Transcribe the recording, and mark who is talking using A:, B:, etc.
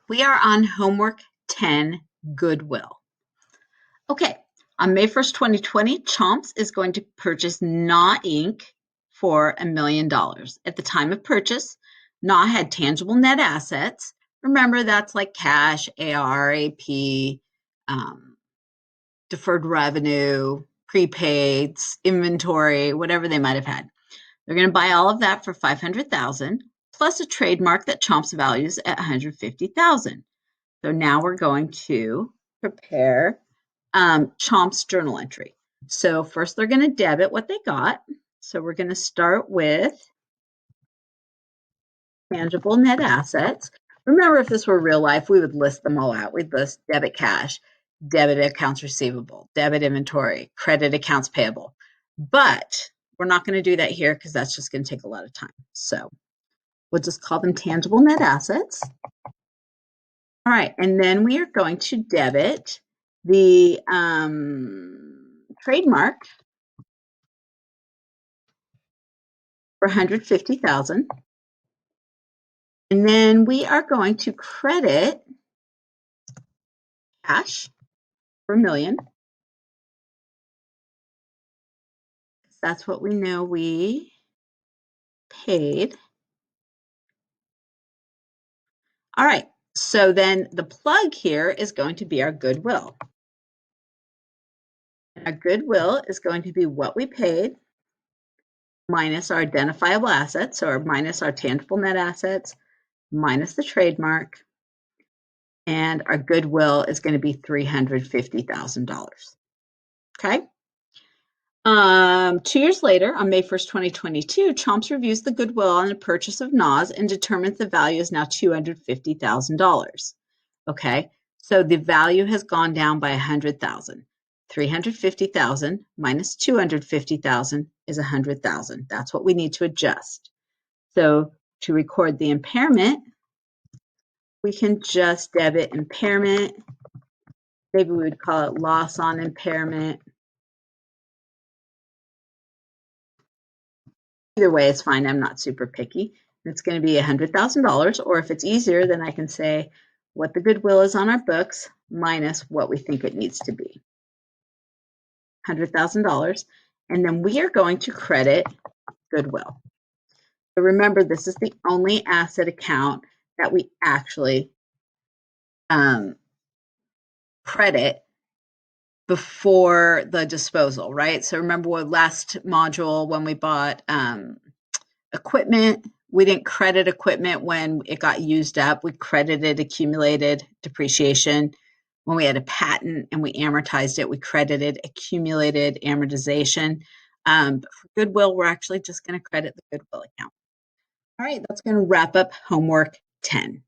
A: We are on homework 10, goodwill. Okay, on May 1st, 2020, Chomps is going to purchase NA Inc. for $1 million. At the time of purchase, NA had tangible net assets. Remember, that's like cash, AR, AP, deferred revenue, prepaids, inventory, whatever they might have had. They're going to buy all of that for $500,000 plus a trademark that Chomps values at $150,000. So now we're going to prepare Chomp's journal entry. So first they're going to debit what they got. So we're going to start with tangible net assets. Remember, if this were real life, we would list them all out. We'd list debit cash, debit accounts receivable, debit inventory, credit accounts payable. But we're not going to do that here because that's just going to take a lot of time. So we'll just call them tangible net assets. All right, and then we are going to debit the trademark for $150,000. And then we are going to credit cash for $1 million. That's what we know we paid. All right, so then the plug here is going to be our goodwill. Our goodwill is going to be what we paid minus our identifiable assets, or minus our tangible net assets, minus the trademark, and our goodwill is going to be $350,000. Okay. 2 years later, on May 1st, 2022, Chomps reviews the goodwill on the purchase of NAS and determines the value is now $250,000. Okay, so the value has gone down by $100,000. $350,000 minus $250,000 is $100,000. That's what we need to adjust. So to record the impairment, we can just debit impairment. Maybe we would call it loss on impairment. Either way is fine. I'm not super picky. It's going to be $100,000, or if it's easier, then I can say what the goodwill is on our books minus what we think it needs to be. $100,000, and then we are going to credit goodwill. So remember, this is the only asset account that we actually credit before the disposal, right? So remember what last module when we bought equipment, we didn't credit equipment when it got used up. We credited accumulated depreciation. When we had a patent and we amortized it, we credited accumulated amortization. But for goodwill, we're actually just going to credit the goodwill account. All right, that's going to wrap up homework 10.